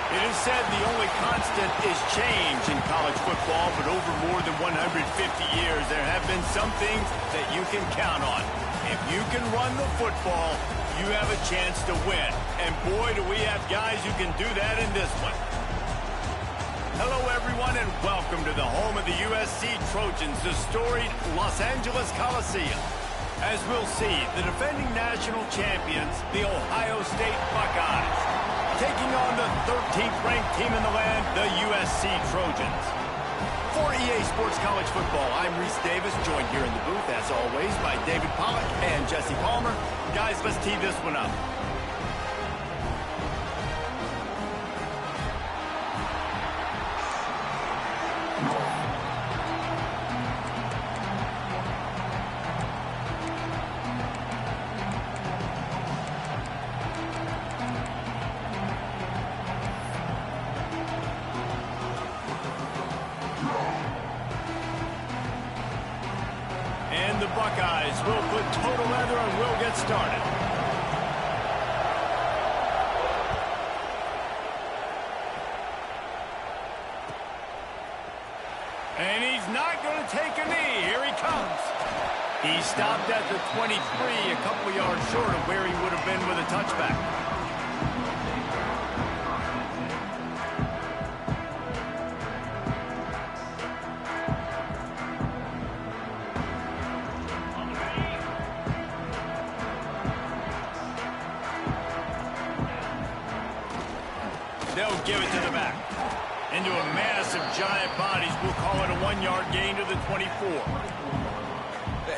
It is said the only constant is change in college football, but over more than 150 years, there have been some things that you can count on. If you can run the football, you have a chance to win. And boy, do we have guys who can do that in this one. Hello, everyone, and welcome to the home of the USC Trojans, the storied Los Angeles Coliseum. As we'll see, the defending national champions, the Ohio State Buckeyes, taking on the 13th ranked team in the land, the USC Trojans. For EA Sports College Football, I'm Reese Davis, joined here in the booth, as always, by David Pollack and Jesse Palmer. Guys, let's tee this one up. And the Buckeyes will put total leather and we'll get started. And he's not going to take a knee. Here he comes. He stopped at the 23, a couple yards short of where he would have been with a touchback. They'll give it to the back. Into a mass of giant bodies. We'll call it a 1-yard gain to the 24.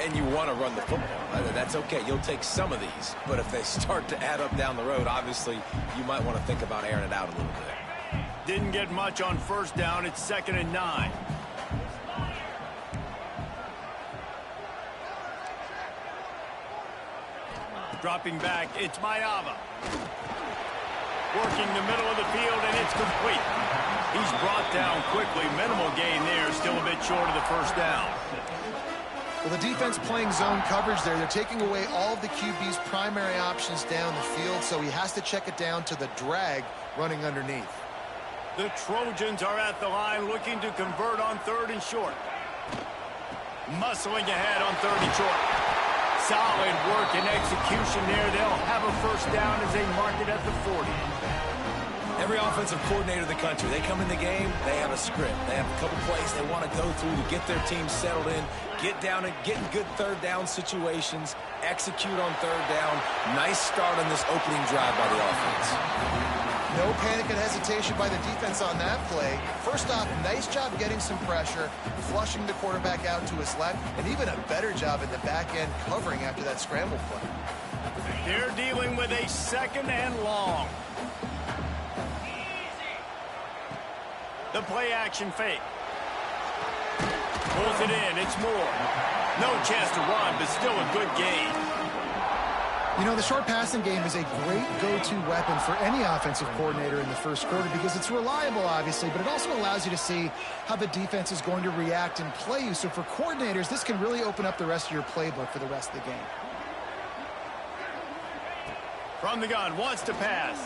And you want to run the football. That's okay. You'll take some of these. But if they start to add up down the road, obviously, you might want to think about airing it out a little bit. Didn't get much on first down. It's 2nd and 9. Dropping back, it's Mayava. Working the middle of the field, and it's complete. He's brought down quickly. Minimal gain there, still a bit short of the first down. Well, the defense playing zone coverage there. They're taking away all of the QB's primary options down the field, so he has to check it down to the drag running underneath. The Trojans are at the line looking to convert on 3rd and short. Muscling ahead on 3rd and short. Solid work and execution there. They'll have a first down as they mark it at the 40. Every offensive coordinator in the country, they come in the game, they have a script. They have a couple plays they want to go through to get their team settled in, get down and get in good 3rd down situations, execute on 3rd down. Nice start on this opening drive by the offense. No panic and hesitation by the defense on that play. First off, nice job getting some pressure, flushing the quarterback out to his left, and even a better job in the back end covering after that scramble play. They're dealing with a 2nd and long. The play action fake. Pulls it in. It's Moore. No chance to run, but still a good gain. You know, the short passing game is a great go-to weapon for any offensive coordinator in the first quarter because it's reliable, obviously, but it also allows you to see how the defense is going to react and play you. So for coordinators, this can really open up the rest of your playbook for the rest of the game. From the gun, wants to pass.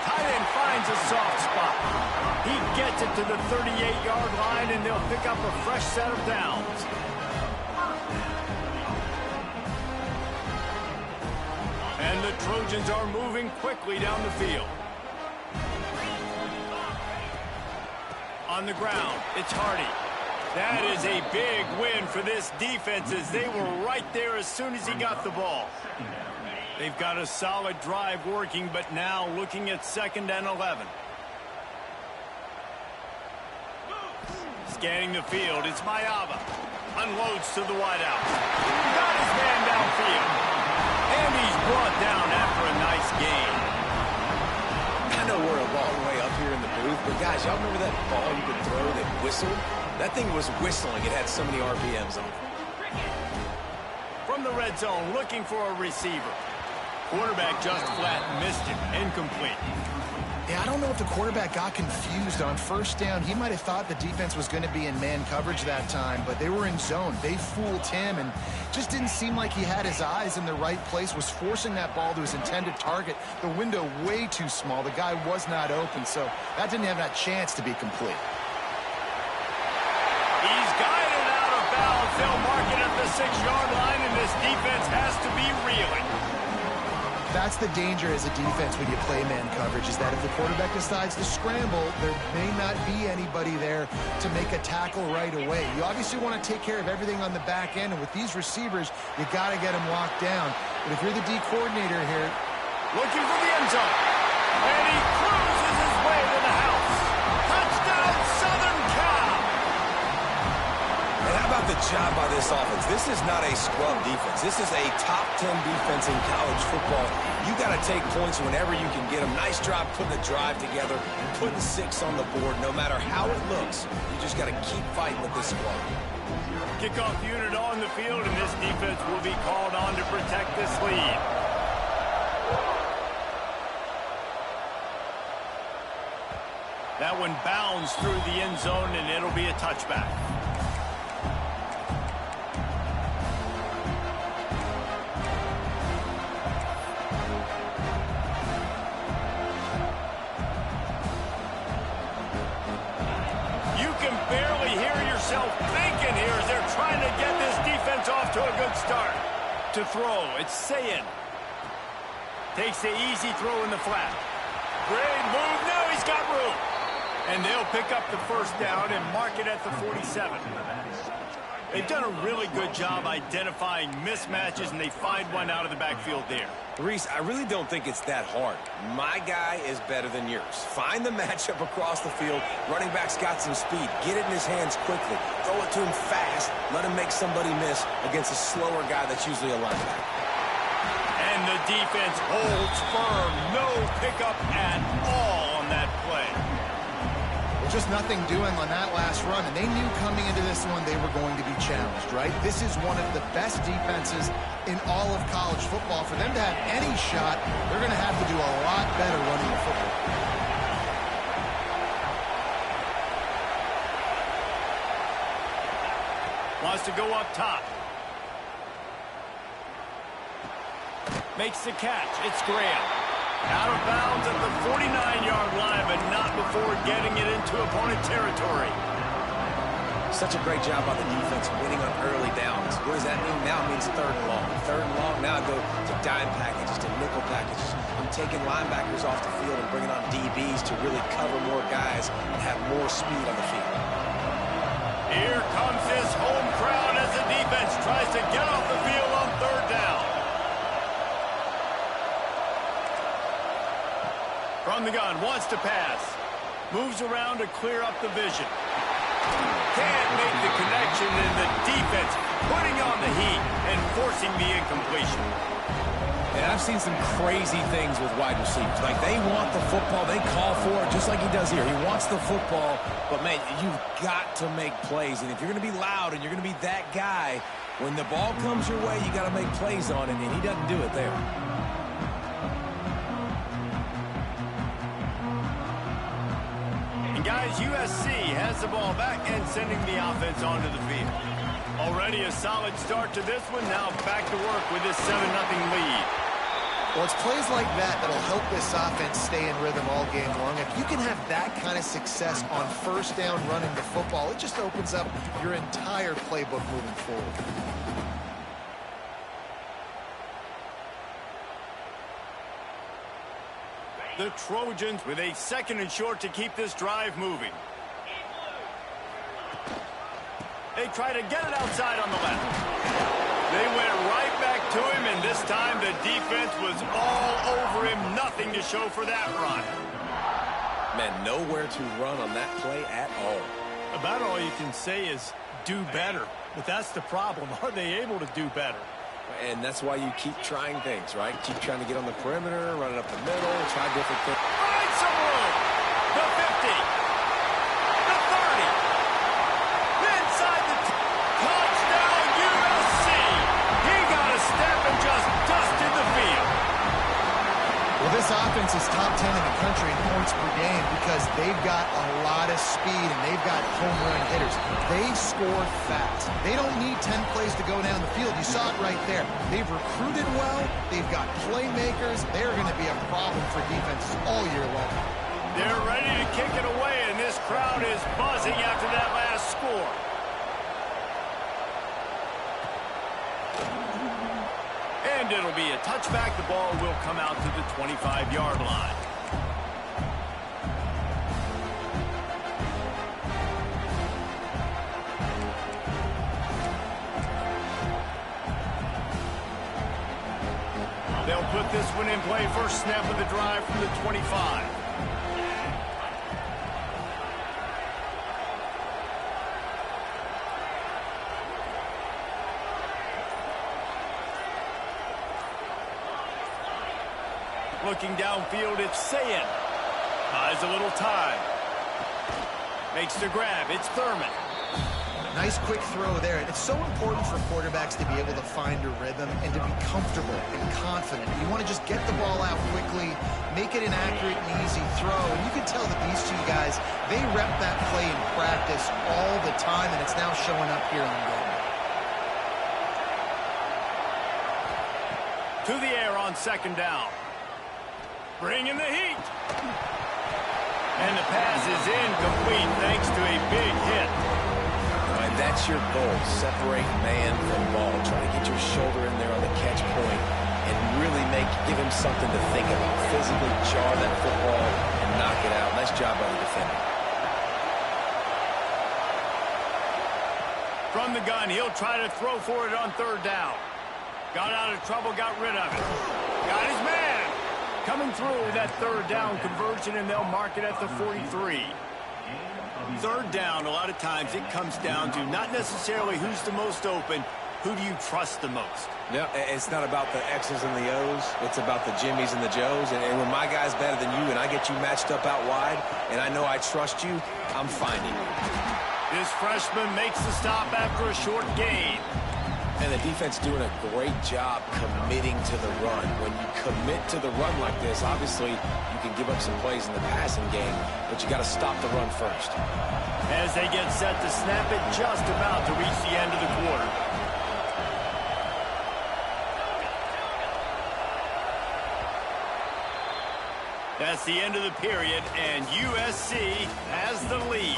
Tight end finds a soft spot. He gets it to the 38-yard line, and they'll pick up a fresh set of downs. And the Trojans are moving quickly down the field. On the ground, it's Hardy. That is a big win for this defense as they were right there as soon as he got the ball. They've got a solid drive working, but now looking at 2nd and 11. Scanning the field, it's Mayava. Unloads to the wideout. Got his man downfield. And he's brought down after a nice gain. I know we're a long way up here in the booth, but guys, y'all remember that ball you could throw that whistled? That thing was whistling. It had so many RPMs on it. From the red zone, looking for a receiver. Quarterback just flat missed it. Incomplete. Yeah, I don't know if the quarterback got confused on first down. He might have thought the defense was going to be in man coverage that time, but they were in zone. They fooled him and just didn't seem like he had his eyes in the right place, was forcing that ball to his intended target. The window way too small. The guy was not open, so that didn't have that chance to be complete. He's guided out of bounds. They'll mark it at the 6-yard line, and this defense has to be reeling. That's the danger as a defense when you play man coverage, is that if the quarterback decides to scramble, there may not be anybody there to make a tackle right away. You obviously want to take care of everything on the back end, and with these receivers, you got to get them locked down. But if you're the D coordinator here, looking for the end zone, and he cruises his way to the house. Touchdown, Southern Cal! And how about the job by this offense? This is not a scrub defense. This is a top 10 defense in college football. You got to take points whenever you can get them. Nice job putting the drive together, putting 6 on the board. No matter how it looks, you just got to keep fighting with this squad. Kickoff unit on the field, and this defense will be called on to protect this lead. That one bounds through the end zone, and it'll be a touchback. Thinking here as they're trying to get this defense off to a good start. To throw, it's Sayin. Takes the easy throw in the flat. Great move, now he's got room. And they'll pick up the first down and mark it at the 47. They've done a really good job identifying mismatches, and they find one out of the backfield there. Reese, I really don't think it's that hard. My guy is better than yours. Find the matchup across the field. Running back's got some speed. Get it in his hands quickly. Throw it to him fast. Let him make somebody miss against a slower guy that's usually a linebacker. And the defense holds firm. No pickup at all on that play. Just nothing doing on that last run, and they knew coming into this one they were going to be challenged, right? This is one of the best defenses in all of college football. For them to have any shot, they're going to have to do a lot better running the football. Wants to go up top. Makes the catch. It's Graham. Out of bounds at the 49-yard line, but not before getting it into opponent territory. Such a great job by the defense winning on early downs. What does that mean? Now it means third and long. Third and long, now I go to dime packages, to nickel packages. I'm taking linebackers off the field and bringing on DBs to really cover more guys and have more speed on the field. Here comes his home crowd as the defense tries to get off the field on third down. From the gun, wants to pass. Moves around to clear up the vision. Can't make the connection, and the defense putting on the heat and forcing the incompletion. And I've seen some crazy things with wide receivers. Like, they want the football. They call for it, just like he does here. He wants the football, but, man, you've got to make plays. And if you're going to be loud and you're going to be that guy, when the ball comes your way, you got to make plays on it, and he doesn't do it there. Guys, USC has the ball back and sending the offense onto the field. Already a solid start to this one. Now back to work with this 7-0 lead. Well, it's plays like that that'll help this offense stay in rhythm all game long. If you can have that kind of success on first down running the football, it just opens up your entire playbook moving forward. The Trojans with a 2nd and short to keep this drive moving. They try to get it outside on the left. They went right back to him, and this time the defense was all over him. Nothing to show for that run. Man, nowhere to run on that play at all. About all you can say is do better. But that's the problem. Are they able to do better? And that's why you keep trying things, right? Keep trying to get on the perimeter, run it up the middle, try different things. Find some room. The 50. The 30. Inside the touchdown, USC. He got a step and just dusted the field. Well, this offense is top 10 in the country in points per game because they've got a lot of speed and they've got home run hitters. They score fast. They don't need 10 plays to go down the field. You saw it right there. They've recruited well. They've got playmakers. They're going to be a problem for defenses all year long. They're ready to kick it away, and this crowd is buzzing after that last score. And it'll be a touchback. The ball will come out to the 25-yard line. They'll put this one in play. First snap of the drive from the 25. Looking downfield, it's Sayin. Buys a little time. Makes the grab. It's Thurman. Nice quick throw there. It's so important for quarterbacks to be able to find a rhythm and to be comfortable and confident. You want to just get the ball out quickly, make it an accurate and easy throw. And you can tell that these two guys, they rep that play in practice all the time, and it's now showing up here on game. To the air on 2nd down. Bringing the heat. And the pass is incomplete thanks to a big hit. And that's your goal. Separate man from ball. Try to get your shoulder in there on the catch point and really give him something to think about. Physically jar that football and knock it out. Nice job by the defender. From the gun, he'll try to throw for it on third down. Got out of trouble, got rid of it. Got his man. Coming through that third down conversion, and they'll mark it at the 43. Third down, a lot of times it comes down to not necessarily who's the most open, who do you trust the most? Yeah, it's not about the X's and the O's. It's about the Jimmies and the Joes. And when my guy's better than you and I get you matched up out wide and I know I trust you, I'm finding you. This freshman makes the stop after a short gain. And the defense doing a great job committing to the run. When you commit to the run like this, obviously you can give up some plays in the passing game, but you got to stop the run first. As they get set to snap it, just about to reach the end of the quarter. That's the end of the period, and USC has the lead.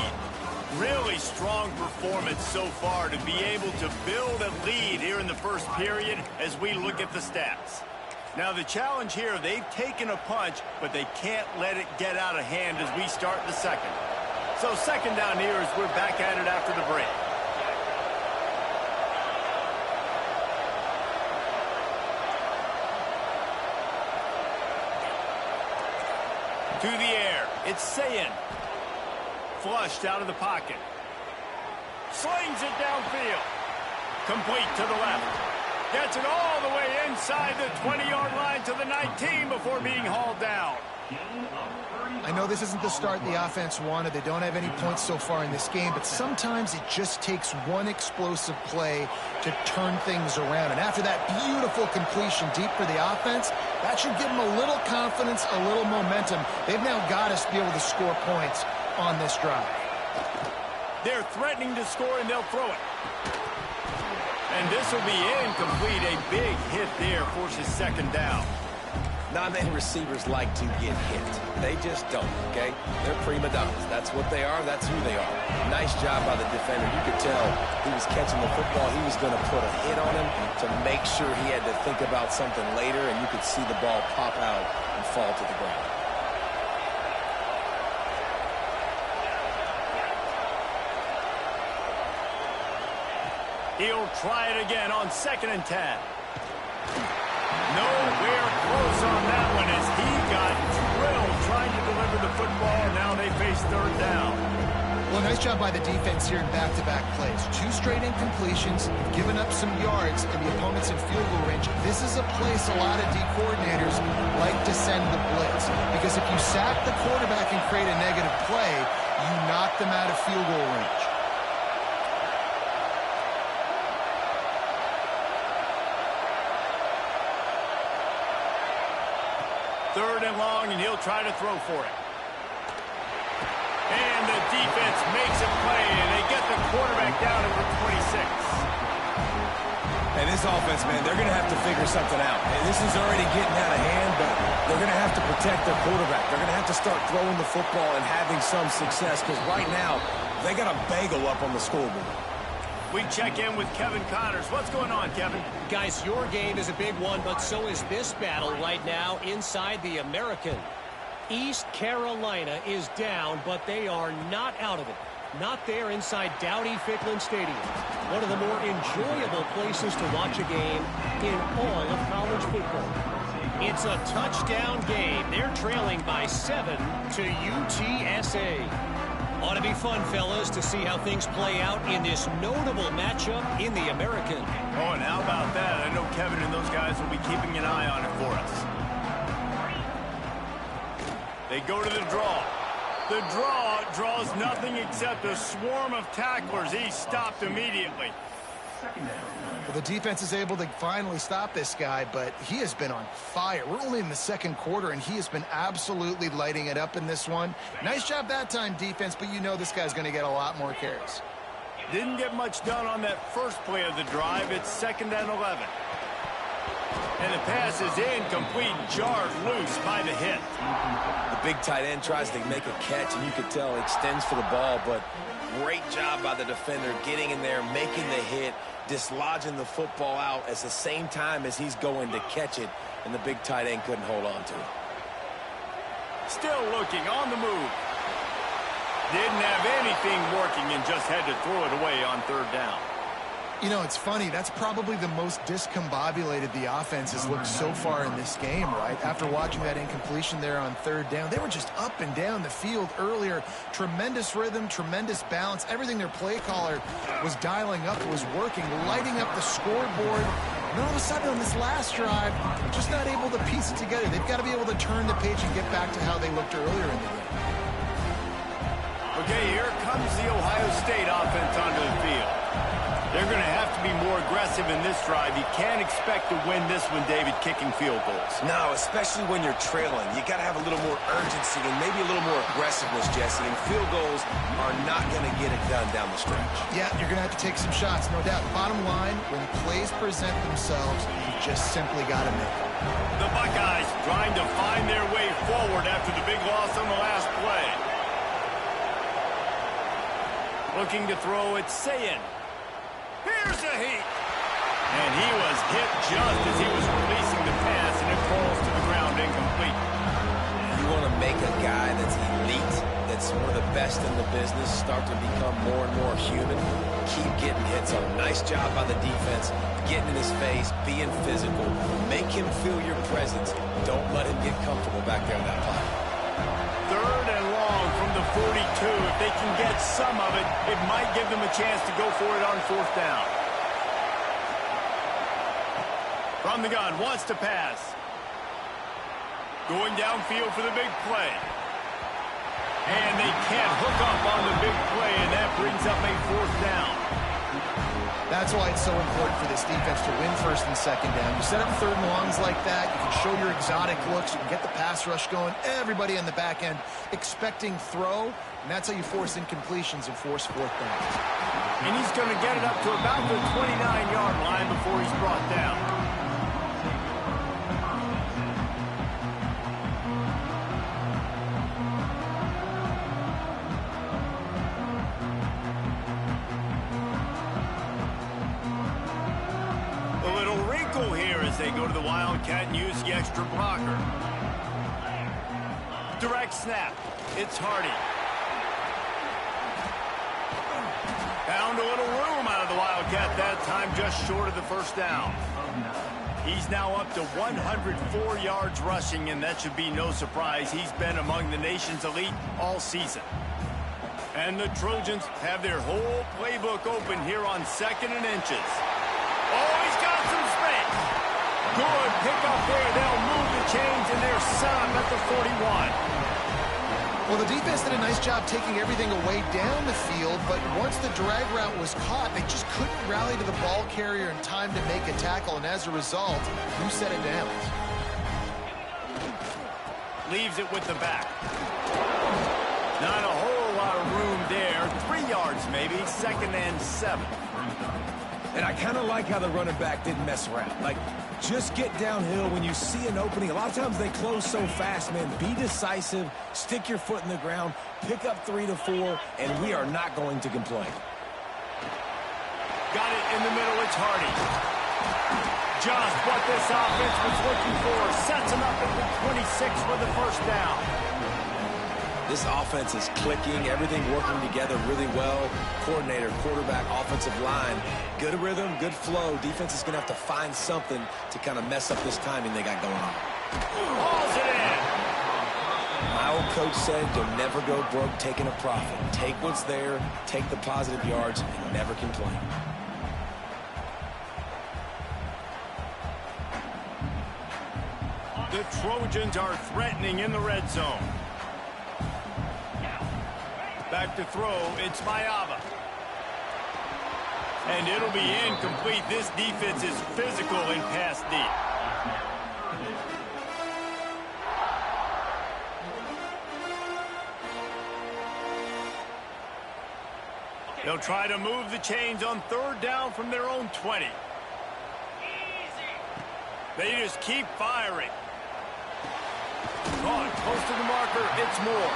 Really strong performance so far to be able to build a lead here in the first period as we look at the stats. Now the challenge here, they've taken a punch, but they can't let it get out of hand as we start the second. So second down here as we're back at it after the break. To the air, it's Sayin. Flushed out of the pocket. Slings it downfield. Complete to the left. Gets it all the way inside the 20-yard line to the 19 before being hauled down. I know this isn't the start the offense wanted. They don't have any points so far in this game, but sometimes it just takes one explosive play to turn things around. And after that beautiful completion deep for the offense, that should give them a little confidence, a little momentum. They've now got us to be able to score points on this drive. They're threatening to score, and they'll throw it. And this will be incomplete. A big hit there forces second down. Not many receivers like to get hit. They just don't, okay? They're prima donnas. That's what they are. That's who they are. Nice job by the defender. You could tell he was catching the football. He was going to put a hit on him to make sure he had to think about something later, and you could see the ball pop out and fall to the ground. He'll try it again on 2nd and 10. Nowhere close on that one as he got drilled trying to deliver the football. Now they face third down. Well, nice job by the defense here in back-to-back plays. 2 straight incompletions, giving up some yards, and the opponent's in field goal range. This is a place a lot of D coordinators like to send the blitz, because if you sack the quarterback and create a negative play, you knock them out of field goal range. Third and long, and he'll try to throw for it. And the defense makes a play, and they get the quarterback down at the 26. And this offense, man, they're going to have to figure something out. And this is already getting out of hand, but they're going to have to protect their quarterback. They're going to have to start throwing the football and having some success, because right now, they got a bagel up on the scoreboard. We check in with Kevin Connors. What's going on, Kevin? Guys, your game is a big one, but so is this battle right now inside the American. East Carolina is down, but they are not out of it. Not there inside Dowdy-Ficklin Stadium. One of the more enjoyable places to watch a game in all of college football. It's a touchdown game. They're trailing by 7 to UTSA. Ought to be fun, fellas, to see how things play out in this notable matchup in the American. Oh, and how about that? I know Kevin and those guys will be keeping an eye on it for us. They go to the draw. The draw draws nothing except a swarm of tacklers. He's stopped immediately. Well, the defense is able to finally stop this guy, but he has been on fire. We're only in the second quarter, and he has been absolutely lighting it up in this one. Nice job that time, defense, but you know this guy's going to get a lot more carries. Didn't get much done on that first play of the drive. It's 2nd and 11. And the pass is incomplete, jarred loose by the hit. The big tight end tries to make a catch, and you could tell he extends for the ball, but great job by the defender getting in there, making the hit, dislodging the football out at the same time as he's going to catch it, and the big tight end couldn't hold on to it. Still looking on the move. Didn't have anything working and just had to throw it away on third down. You know, it's funny. That's probably the most discombobulated the offense has looked so far in this game, right? After watching that incompletion there on third down, they were just up and down the field earlier. Tremendous rhythm, tremendous balance. Everything their play caller was dialing up was working, lighting up the scoreboard. And all of a sudden on this last drive, just not able to piece it together. They've got to be able to turn the page and get back to how they looked earlier in the game. Okay, here comes the Ohio State offense onto the field. They're going to have to be more aggressive in this drive. You can't expect to win this one, David, kicking field goals. No, especially when you're trailing. You got to have a little more urgency and maybe a little more aggressiveness, Jesse. And field goals are not going to get it done down the stretch. Yeah, you're going to have to take some shots, no doubt. Bottom line, when plays present themselves, you just simply got to make them. The Buckeyes trying to find their way forward after the big loss on the last play. Looking to throw it, Sayin. Here's a heat. And he was hit just as he was releasing the pass, and it falls to the ground incomplete. You want to make a guy that's elite, that's one of the best in the business, start to become more and more human. Keep getting hits on. Nice job by the defense, getting in his face, being physical. Make him feel your presence. Don't let him get comfortable back there in that pocket. Third and long from the 42. If they can get some of it, it might give them a chance to go for it on fourth down. From the gun, wants to pass. Going downfield for the big play. And they can't hook up on the big play, and that brings up a fourth down. That's why it's so important for this defense to win first and second down. You set up third and longs like that, you can show your exotic looks, you can get the pass rush going, everybody on the back end expecting throw, and that's how you force incompletions and force fourth downs. And he's going to get it up to about the 29-yard line before he's brought down. They go to the Wildcat and use the extra blocker. Direct snap. It's Hardy. Found a little room out of the Wildcat that time, just short of the first down. He's now up to 104 yards rushing, and that should be no surprise. He's been among the nation's elite all season. And the Trojans have their whole playbook open here on 2nd and inches. Oh, he's got some space. Good pickup there. They'll move the chains, and they're set up at the 41. Well, the defense did a nice job taking everything away down the field, but once the drag route was caught, they just couldn't rally to the ball carrier in time to make a tackle, and as a result, who set it down? Leaves it with the back. Not a whole lot of room there. 3 yards maybe, 2nd and 7. And I kind of like how the running back didn't mess around. Like, just get downhill when you see an opening. A lot of times they close so fast, man. Be decisive, stick your foot in the ground, pick up 3 to 4, and we are not going to complain. Got it in the middle, it's Hardy. Just what this offense was looking for. Sets him up at the 26 for the first down. This offense is clicking, everything working together really well. Coordinator, quarterback, offensive line. Good rhythm, good flow. Defense is going to have to find something to kind of mess up this timing they got going on. Hauls it in. My old coach said, you'll never go broke taking a profit. Take what's there, take the positive yards, and never complain. The Trojans are threatening in the red zone. Back to throw, it's Mayava. And it'll be incomplete. This defense is physical and pass deep. They'll try to move the chains on 3rd down from their own 20. They just keep firing. Caught, close to the marker, it's Moore.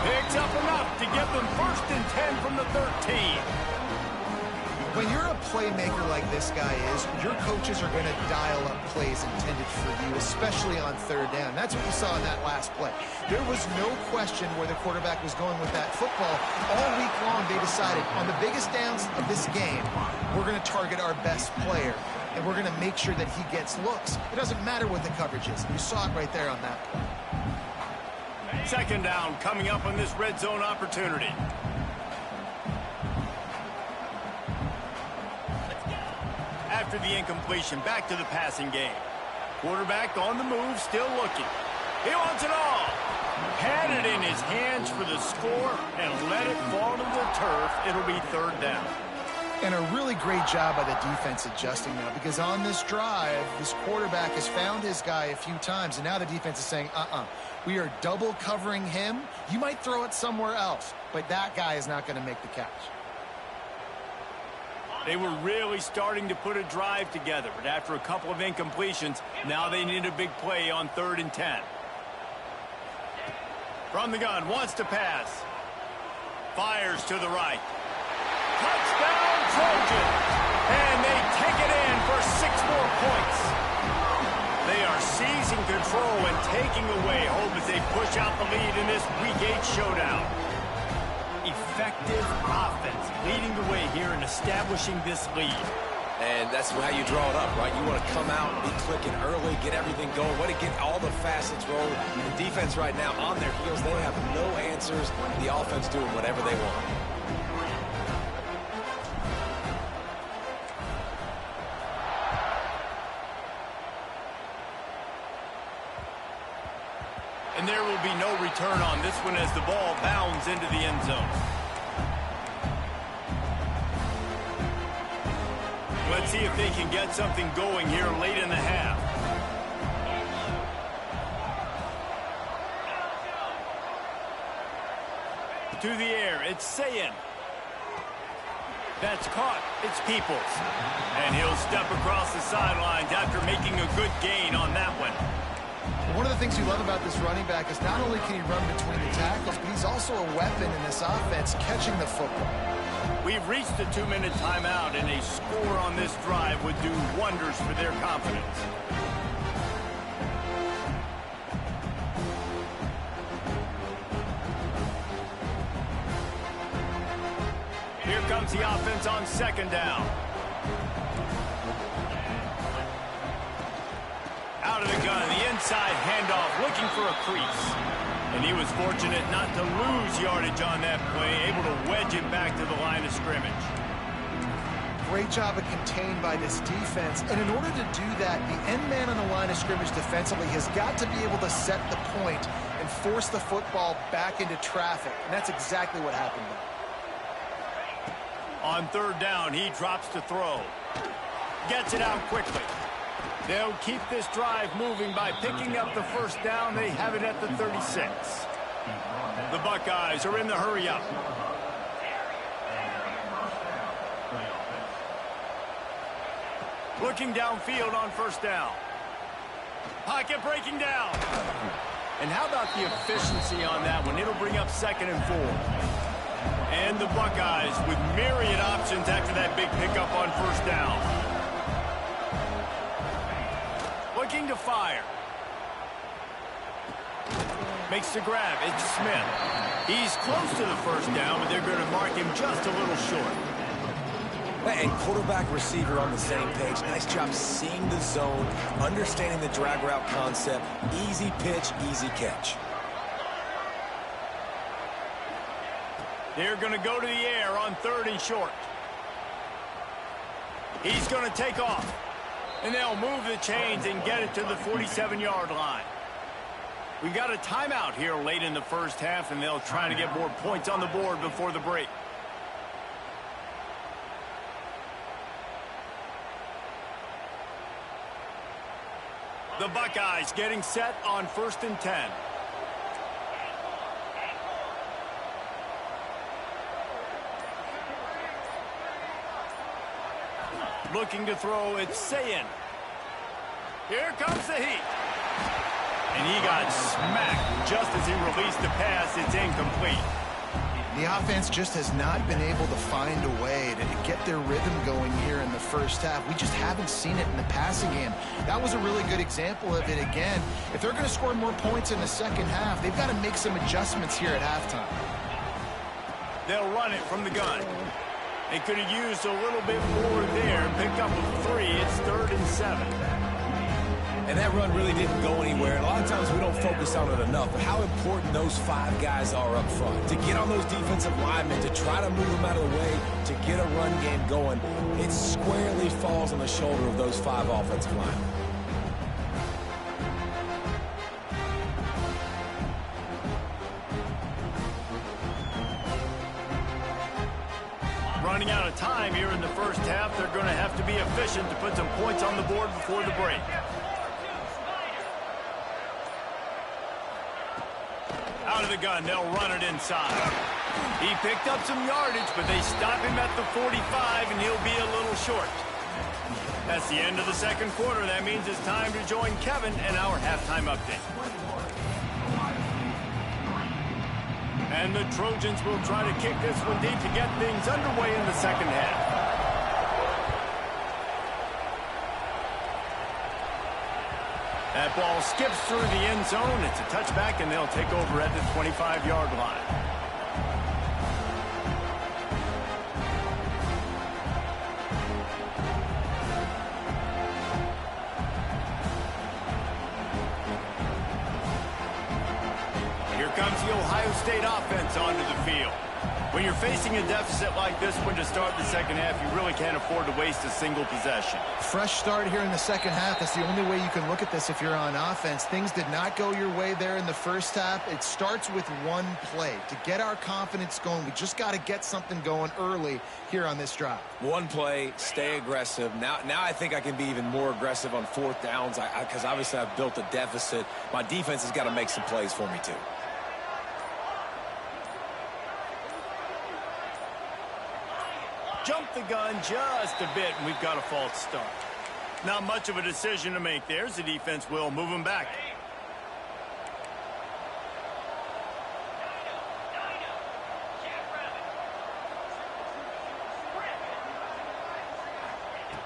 Picks up enough to give them 1st and 10 from the 13. When you're a playmaker like this guy is, your coaches are going to dial up plays intended for you, especially on third down. That's what you saw in that last play. There was no question where the quarterback was going with that football. All week long, they decided on the biggest downs of this game, we're going to target our best player, and we're going to make sure that he gets looks. It doesn't matter what the coverage is. You saw it right there on that play. Second down coming up on this red zone opportunity. After the incompletion, back to the passing game. Quarterback on the move, still looking. He wants it all. Had it in his hands for the score and let it fall to the turf. It'll be third down. And a really great job by the defense adjusting now, because on this drive, this quarterback has found his guy a few times, and now the defense is saying, we are double covering him. You might throw it somewhere else, but that guy is not going to make the catch. They were really starting to put a drive together, but after a couple of incompletions, now they need a big play on 3rd and 10. From the gun, wants to pass. Fires to the right. Touchdown, Trojans! And they take it in for 6 more points. They are seizing control and taking away hope as they push out the lead in this Week 8 showdown. Effective offense leading the way here and establishing this lead. And that's how you draw it up, right? You want to come out, be clicking early, get everything going, want to get all the facets rolling. The defense right now on their heels, they have no answers. The offense doing whatever they want. And there will be no return on this one as the ball bounds into the end zone. Let's see if they can get something going here late in the half. To the air, it's Sayin. That's caught. It's Peoples. And he'll step across the sidelines after making a good gain on that one. One of the things you love about this running back is not only can he run between the tackles, but he's also a weapon in this offense, catching the football. We've reached the 2-minute timeout, and a score on this drive would do wonders for their confidence. Here comes the offense on 2nd down. Out of the gun, the inside handoff, looking for a crease. And he was fortunate not to lose yardage on that play, able to wedge it back to the line of scrimmage. Great job of contained by this defense. And in order to do that, the end man on the line of scrimmage defensively has got to be able to set the point and force the football back into traffic. And that's exactly what happened there. On 3rd down, he drops to throw. Gets it out quickly. They'll keep this drive moving by picking up the 1st down. They have it at the 36. The Buckeyes are in the hurry-up. Looking downfield on 1st down. Pocket breaking down. And how about the efficiency on that one? It'll bring up 2nd and 4. And the Buckeyes with myriad options after that big pickup on 1st down. Looking to fire. Makes the grab. It's Smith. He's close to the 1st down, but they're going to mark him just a little short. And quarterback receiver on the same page. Nice job seeing the zone, understanding the drag route concept. Easy pitch, easy catch. They're going to go to the air on 3rd and short. He's going to take off. And they'll move the chains and get it to the 47-yard line. We got a timeout here late in the 1st half, and they'll try to get more points on the board before the break. The Buckeyes getting set on 1st and 10. Looking to throw, it's Sayin. Here comes the heat. And he got smacked just as he released the pass. It's incomplete. The offense just has not been able to find a way to get their rhythm going here in the first half. We just haven't seen it in the passing game. That was a really good example of it again. If they're going to score more points in the second half, they've got to make some adjustments here at halftime. They'll run it from the gun. They could have used a little bit more there. Pick up a 3. It's 3rd and 7. And that run really didn't go anywhere. And a lot of times we don't focus on it enough, but how important those 5 guys are up front. To get on those defensive linemen, to try to move them out of the way, to get a run game going, it squarely falls on the shoulder of those 5 offensive linemen. Running out of time here in the first half, they're going to have to be efficient to put some points on the board before the break. Out of the gun, they'll run it inside. He picked up some yardage, but they stop him at the 45, and he'll be a little short. That's the end of the second quarter. That means it's time to join Kevin and our halftime update. And the Trojans will try to kick this one deep to get things underway in the second half. That ball skips through the end zone. It's a touchback, and they'll take over at the 25-yard line. Here comes the Ohio State offense onto the field. When you're facing a deficit like this one to start the second half, you really can't afford to waste a single possession. Fresh start here in the second half. That's the only way you can look at this if you're on offense. Things did not go your way there in the first half. It starts with one play. To get our confidence going, we just got to get something going early here on this drive. One play, stay aggressive. Now I think I can be even more aggressive on 4th downs because obviously I've built a deficit. My defense has got to make some plays for me too. Jump the gun just a bit, and we've got a false start. Not much of a decision to make there, as the defense will move him back.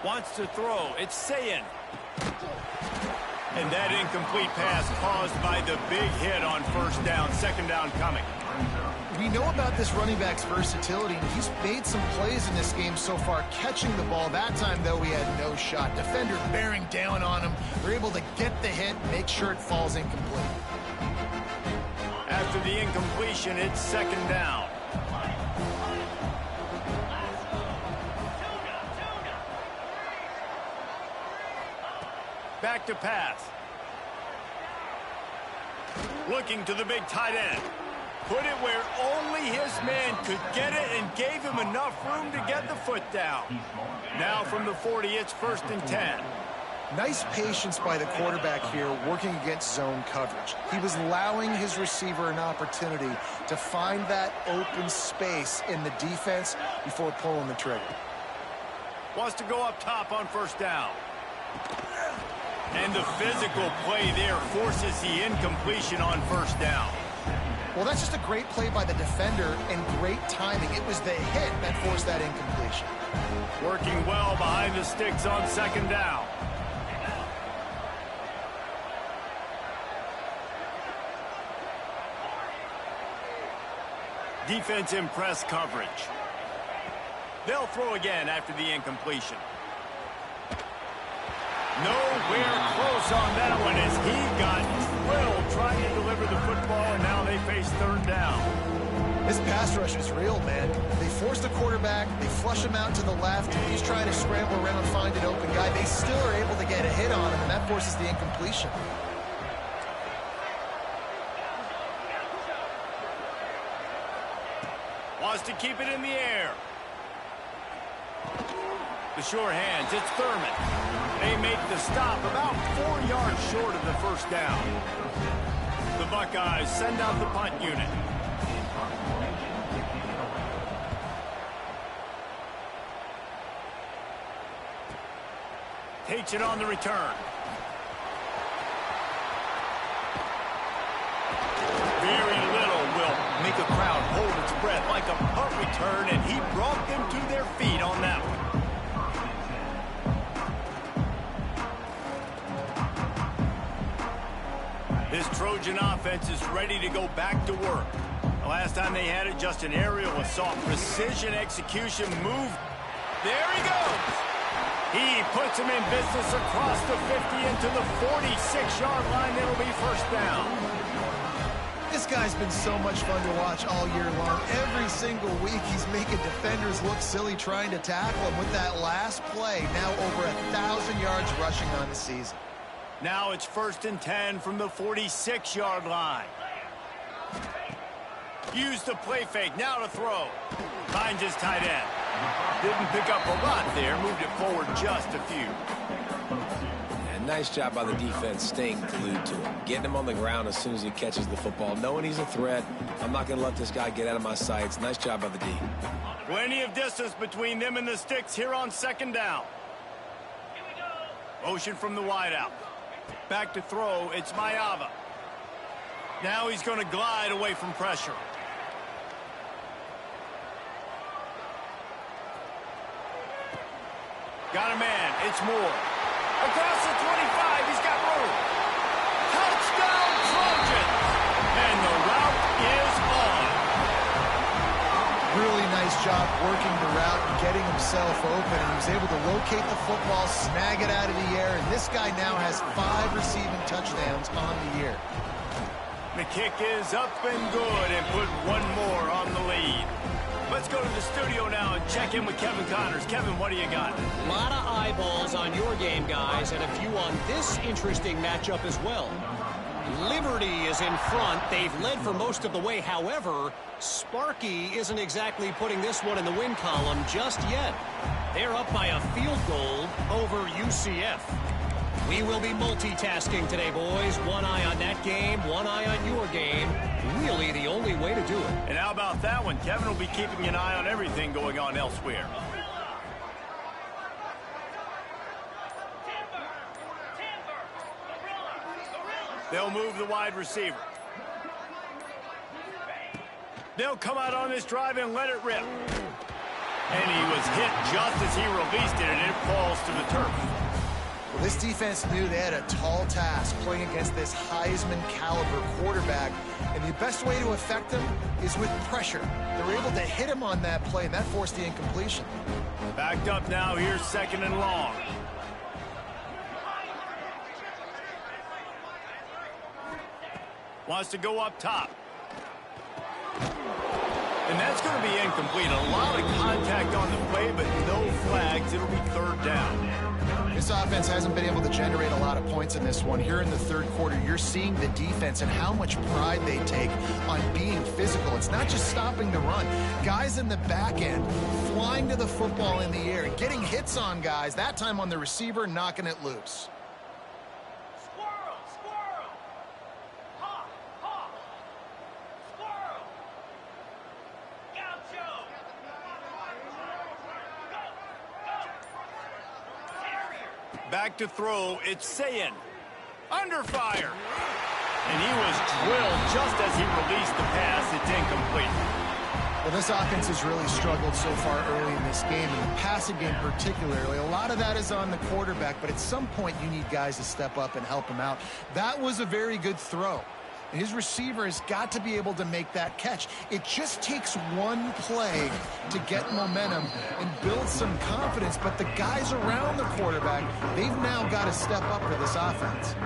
Wants to throw. It's Sayin. And that incomplete pass caused by the big hit on first down. Second down coming. We know about this running back's versatility, and he's made some plays in this game so far, catching the ball. That time, though, he had no shot. Defender bearing down on him. They're able to get the hit, make sure it falls incomplete. After the incompletion, it's second down. Back to pass. Looking to the big tight end. Put it where only his man could get it and gave him enough room to get the foot down. Now from the 40, it's 1st and 10. Nice patience by the quarterback here working against zone coverage. He was allowing his receiver an opportunity to find that open space in the defense before pulling the trigger. Wants to go up top on first down. And the physical play there forces the incompletion on first down. Well, that's just a great play by the defender and great timing. It was the hit that forced that incompletion. Working well behind the sticks on second down. Defense in press coverage. They'll throw again after the incompletion. Nowhere close on that one as he got drilled trying to deliver the football, and now they face third down. This pass rush is real, man. They force the quarterback, they flush him out to the left, he's trying to scramble around, find an open guy. They still are able to get a hit on him, and that forces the incompletion. Wants to keep it in the air. The sure hands, it's Thurman. They make the stop about 4 yards short of the first down. The Buckeyes send out the punt unit. Takes it on the return. Very little will make a crowd hold its breath breath like a punt return, and he brought them to their feet on that one. This Trojan offense is ready to go back to work. The last time they had it, just an aerial assault. Precision execution move. There he goes. He puts him in business across the 50 into the 46-yard line. That'll be first down. This guy's been so much fun to watch all year long. Every single week, he's making defenders look silly trying to tackle him with that last play. Now over 1,000 yards rushing on the season. Now it's 1st and 10 from the 46-yard line. Use the play fake. Now to throw. Finds his tight end. Didn't pick up a lot there. Moved it forward just a few. And nice job by the defense staying glued to him. Getting him on the ground as soon as he catches the football. Knowing he's a threat. I'm not going to let this guy get out of my sights. Nice job by the D. Plenty of distance between them and the sticks here on 2nd down. Motion from the wideout. Back to throw. It's Mayava. Now he's going to glide away from pressure. Got a man. It's Moore. Across the 25. He's got room. Touchdown, Trojans. And the route is on. Really nice job working the route and getting himself open. And he was able to locate the football, snag it out of the air. And this guy now has 5 receiving touchdowns on the year. The kick is up and good and put one more on the lead. Let's go to the studio now and check in with Kevin Connors. Kevin, what do you got? A lot of eyeballs on your game, guys, and a few on this interesting matchup as well. Liberty is in front. They've led for most of the way. However, Sparky isn't exactly putting this one in the win column just yet. They're up by a field goal over UCF. We will be multitasking today, boys. One eye on that game, one eye on your game. Really the only way to do it. And how about that one? Kevin will be keeping an eye on everything going on elsewhere. They'll move the wide receiver. They'll come out on this drive and let it rip. And he was hit just as he released it, and it falls to the turf. Well, this defense knew they had a tall task playing against this Heisman-caliber quarterback, and the best way to affect him is with pressure. They were able to hit him on that play, and that forced the incompletion. Backed up now. Here's 2nd and long. Wants to go up top. And that's going to be incomplete. A lot of contact on the play, but no flags. It'll be 3rd down. This offense hasn't been able to generate a lot of points in this one. Here in the 3rd quarter, you're seeing the defense and how much pride they take on being physical. It's not just stopping the run. Guys in the back end flying to the football in the air, getting hits on guys, that time on the receiver, knocking it loose. Back to throw, it's Sayin. Under fire. And he was drilled just as he released the pass. It's incomplete. Well, this offense has really struggled so far early in this game, and the passing game particularly. A lot of that is on the quarterback, but at some point you need guys to step up and help him out. That was a very good throw. His receiver has got to be able to make that catch. It just takes one play to get momentum and build some confidence, but the guys around the quarterback, they've now got to step up for this offense.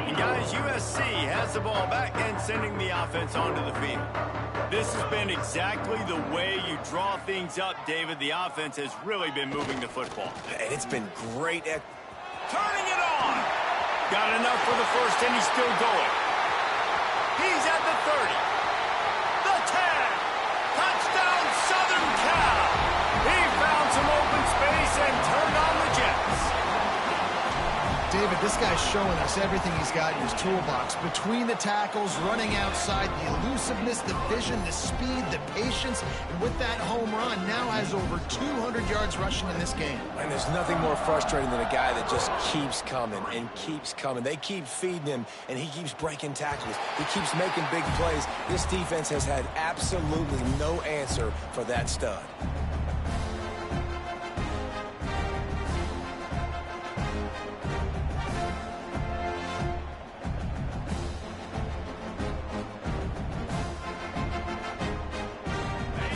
And guys, USC has the ball back and sending the offense onto the field. This has been exactly the way you draw things up, David. The offense has really been moving the football. And it's been great at turning it on. Got enough for the first, and he's still going. He's at the 30. The 10. Touchdown, Southern Cal. He found some open space and turned on the Jets. David, this guy's showing us everything he's got in his toolbox. Between the tackles, running outside, the elusiveness, the vision, the speed, the patience, and with that home run, now has over 200 yards rushing in this game. And there's nothing more frustrating than a guy that just keeps coming and keeps coming. They keep feeding him, and he keeps breaking tackles. He keeps making big plays. This defense has had absolutely no answer for that stud.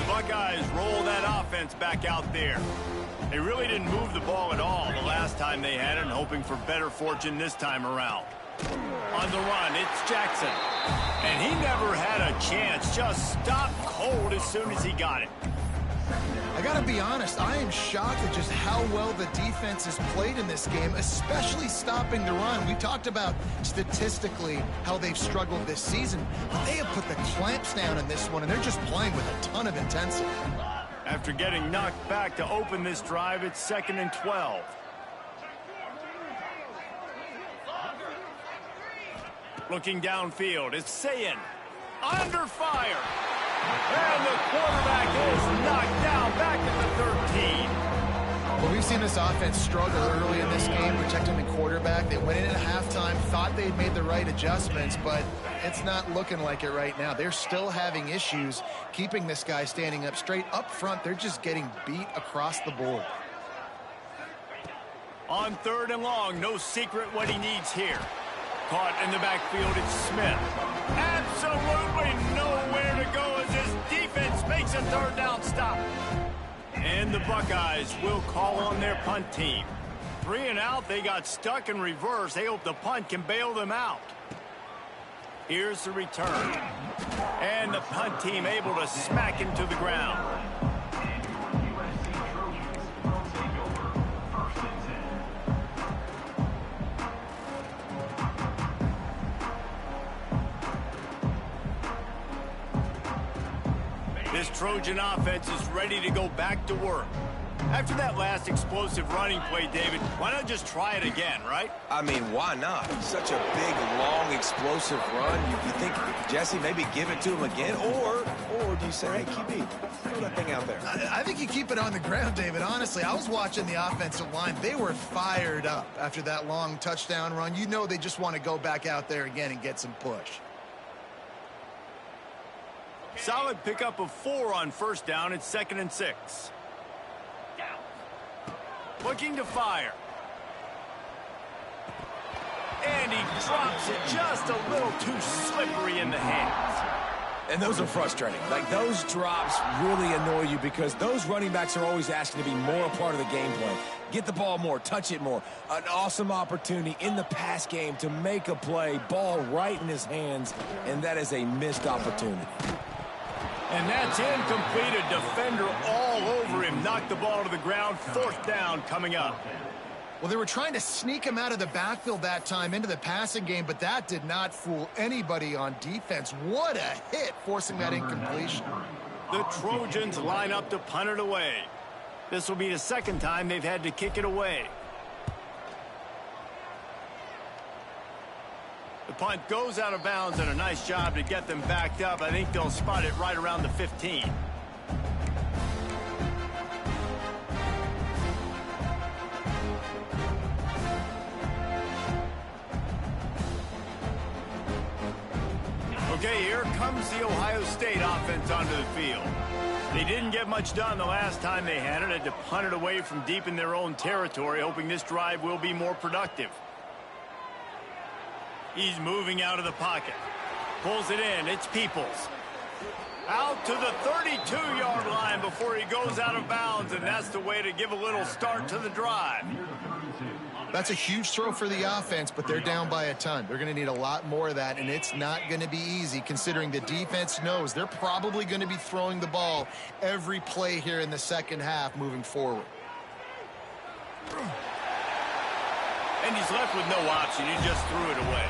Buckeyes roll that offense back out there. They really didn't move the ball at all the last time they had it, and hoping for better fortune this time around. On the run, it's Jackson. And he never had a chance. Just stopped cold as soon as he got it. I got to be honest, I am shocked at just how well the defense has played in this game, especially stopping the run. We talked about statistically how they've struggled this season, but they have put the clamps down in this one, and they're just playing with a ton of intensity. After getting knocked back to open this drive, it's 2nd and 12. Looking downfield, it's Sayin. Under fire. And the quarterback is knocked down back at the 13. Well, we've seen this offense struggle early in this game, protecting the quarterback. They went in at halftime, thought they'd made the right adjustments, but it's not looking like it right now. They're still having issues keeping this guy standing up straight. Up front, they're just getting beat across the board. On 3rd and long, no secret what he needs here. Caught in the backfield, it's Smith. Absolutely nowhere to go as his defense makes a 3rd down stop. And the Buckeyes will call on their punt team. 3 and out, they got stuck in reverse. They hope the punt can bail them out. Here's the return. And the punt team able to smack him to the ground. This Trojan offense is ready to go back to work. After that last explosive running play, David, why not just try it again, right? I mean, why not? Such a big, long, explosive run. You think, Jesse, maybe give it to him again? Or do you say, hey, QB, throw that thing out there? I think you keep it on the ground, David. Honestly, I was watching the offensive line. They were fired up after that long touchdown run. You know they just want to go back out there again and get some push. Solid pickup of 4 on 1st down. It's 2nd and 6. Looking to fire. And he drops it just a little too slippery in the hands. And those are frustrating. Like, those drops really annoy you because those running backs are always asking to be more a part of the game plan. Get the ball more, touch it more. An awesome opportunity in the pass game to make a play, ball right in his hands, and that is a missed opportunity. And that's incomplete. A defender all over him. Knocked the ball to the ground. 4th down coming up. Well, they were trying to sneak him out of the backfield that time into the passing game, but that did not fool anybody on defense. What a hit, forcing that incompletion. The Trojans line up to punt it away. This will be the 2nd time they've had to kick it away. The punt goes out of bounds, and a nice job to get them backed up. I think they'll spot it right around the 15. Okay, here comes the Ohio State offense onto the field. They didn't get much done the last time they had it. Had to punt it away from deep in their own territory, hoping this drive will be more productive. He's moving out of the pocket. Pulls it in. It's Peoples. Out to the 32-yard line before he goes out of bounds, and that's the way to give a little start to the drive. That's a huge throw for the offense, but they're down by a ton. They're going to need a lot more of that, and it's not going to be easy considering the defense knows they're probably going to be throwing the ball every play here in the 2nd half moving forward. And he's left with no option. He just threw it away.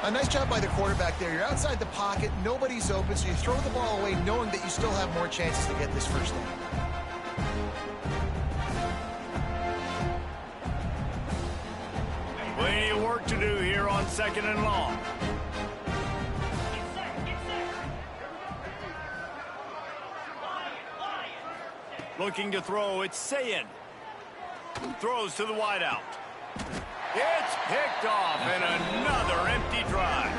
A nice job by the quarterback there. You're outside the pocket, nobody's open, so you throw the ball away knowing that you still have more chances to get this 1st down. Plenty of work to do here on 2nd and long. Looking to throw, it's Sayin. Throws to the wideout. It's picked off, and another empty drive.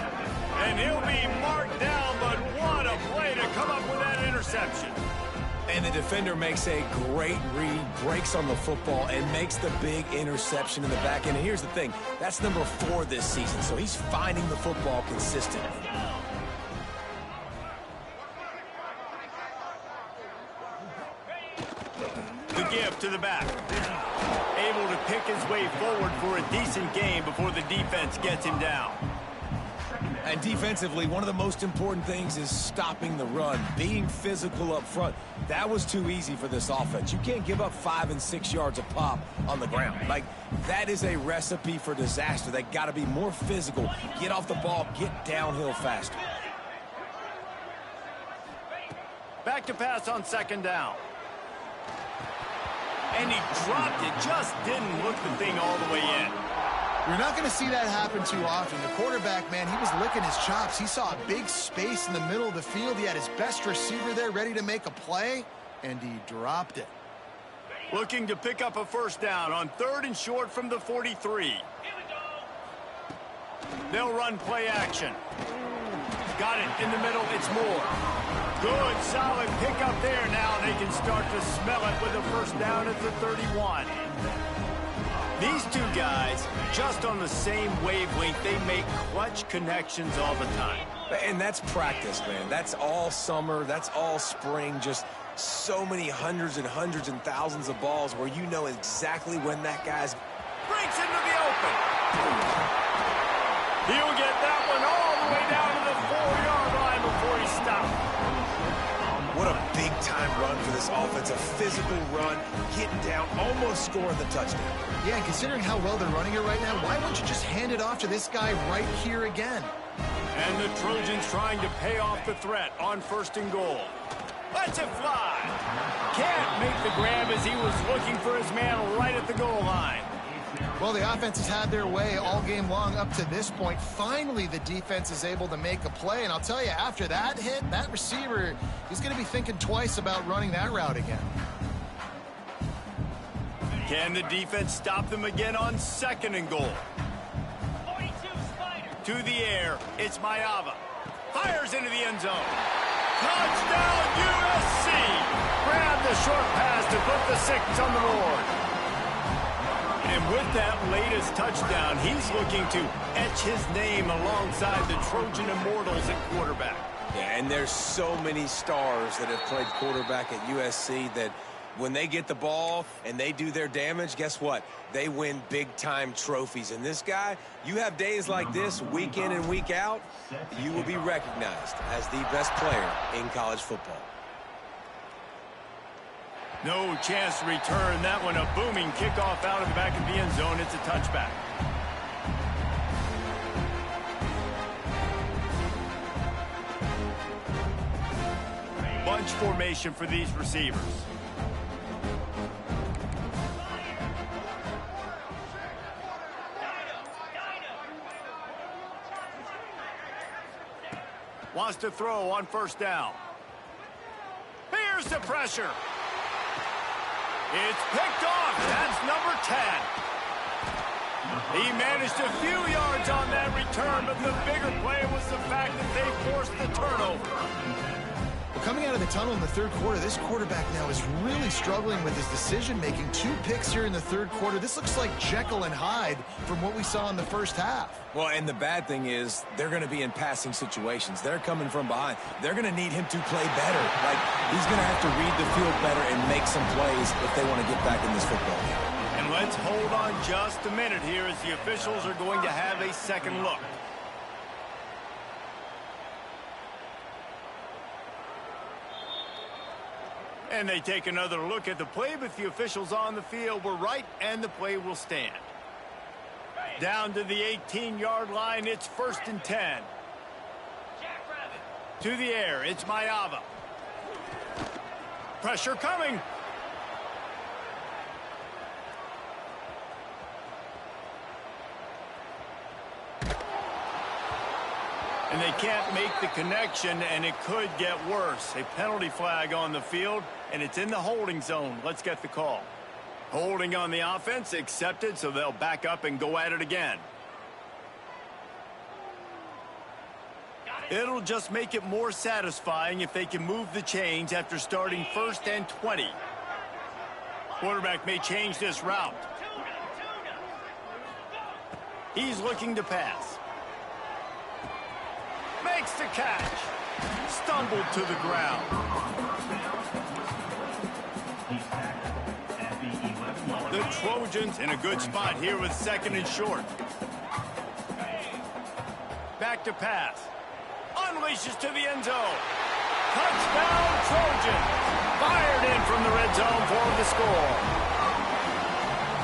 And he'll be marked down, but what a play to come up with that interception. And the defender makes a great read, breaks on the football, and makes the big interception in the back end. And here's the thing, that's number 4 this season, so he's finding the football consistently. The give to the back. Able to pick his way forward for a decent game before the defense gets him down. And defensively, one of the most important things is stopping the run, being physical up front. That was too easy for this offense. You can't give up 5 and 6 yards a pop on the ground. Like, that is a recipe for disaster. They got to be more physical, get off the ball, get downhill faster. Back to pass on 2nd down. And he dropped it, just didn't look the thing all the way in. You're not going to see that happen too often. The quarterback, man, he was licking his chops. He saw a big space in the middle of the field. He had his best receiver there ready to make a play, and he dropped it. Looking to pick up a 1st down on 3rd and short from the 43. They'll run play action. Got it in the middle, it's Moore. Good, solid pickup there. Now they can start to smell it with a 1st down at the 31. These two guys, just on the same wavelength, they make clutch connections all the time. And that's practice, man. That's all summer. That's all spring. Just so many hundreds and hundreds and thousands of balls where you know exactly when that guy's... Breaks into the open. He'll get that one all the way down to the 4-yard line before he stops. What a big-time run for this offense. A physical run, getting down, almost scoring the touchdown. Yeah, considering how well they're running it right now, why wouldn't you just hand it off to this guy right here again? And the Trojans trying to pay off the threat on 1st and goal. Lets it fly. Can't make the grab as he was looking for his man right at the goal line. Well, the offense has had their way all game long up to this point. Finally, the defense is able to make a play. And I'll tell you, after that hit, that receiver, he's going to be thinking twice about running that route again. Can the defense stop them again on 2nd and goal? To the air, it's Mayava. Fires into the end zone. Touchdown, USC! Grab the short pass to put the 6 on the board. And with that latest touchdown, he's looking to etch his name alongside the Trojan Immortals at quarterback. Yeah, and there's so many stars that have played quarterback at USC that when they get the ball and they do their damage, guess what? They win big-time trophies. And this guy, you have days like this, week in and week out, you will be recognized as the best player in college football. No chance to return that one. A booming kickoff out of the back of the end zone. It's a touchback. Bunch formation for these receivers. Wants to throw on 1st down. Here's the pressure. It's picked off. That's number 10. He managed a few yards on that return, but the bigger play was the fact that they forced the turnover. Well, coming out of the tunnel in the 3rd quarter, this quarterback now is really struggling with his decision-making. 2 picks here in the 3rd quarter. This looks like Jekyll and Hyde from what we saw in the 1st half. Well, and the bad thing is they're going to be in passing situations. They're coming from behind. They're going to need him to play better. Like, he's going to have to read the field better and make some plays if they want to get back in this football game. And let's hold on just a minute here as the officials are going to have a second look. And they take another look at the play, but the officials on the field were right, and the play will stand. Down to the 18-yard line, it's 1st and 10. To the air, it's Mayava. Pressure coming. And they can't make the connection, and it could get worse. A penalty flag on the field, and it's in the holding zone. Let's get the call. Holding on the offense, accepted, so they'll back up and go at it again. It'll just make it more satisfying if they can move the chains after starting 1st and 20. Quarterback may change this route. He's looking to pass. Makes the catch. Stumbled to the ground. The Trojans in a good spot here with 2nd and short. Back to pass. Unleashes to the end zone. Touchdown, Trojan. Fired in from the red zone for the score.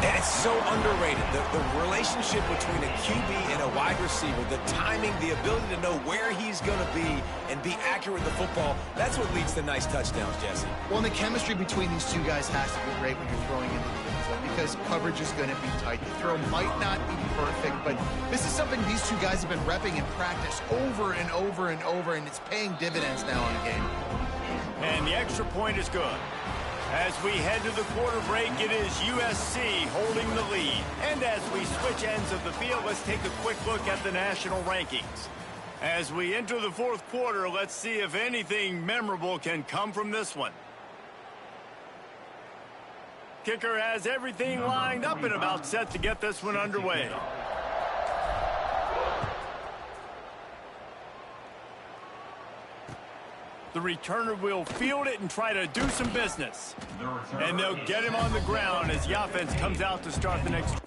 And it's so underrated. The relationship between a QB and a wide receiver, the timing, the ability to know where he's going to be and be accurate with the football, that's what leads to nice touchdowns, Jesse. Well, and the chemistry between these two guys has to be great when you're throwing into the end zone because coverage is going to be tight. The throw might not be perfect, but this is something these two guys have been repping in practice over and over and over, and it's paying dividends now in the game. And the extra point is good. As we head to the quarter break, it is USC holding the lead. And as we switch ends of the field, let's take a quick look at the national rankings. As we enter the 4th quarter, let's see if anything memorable can come from this one. Kicker has everything lined up and about set to get this one underway. The returner will field it and try to do some business. And they'll get him on the ground as the offense comes out to start the next.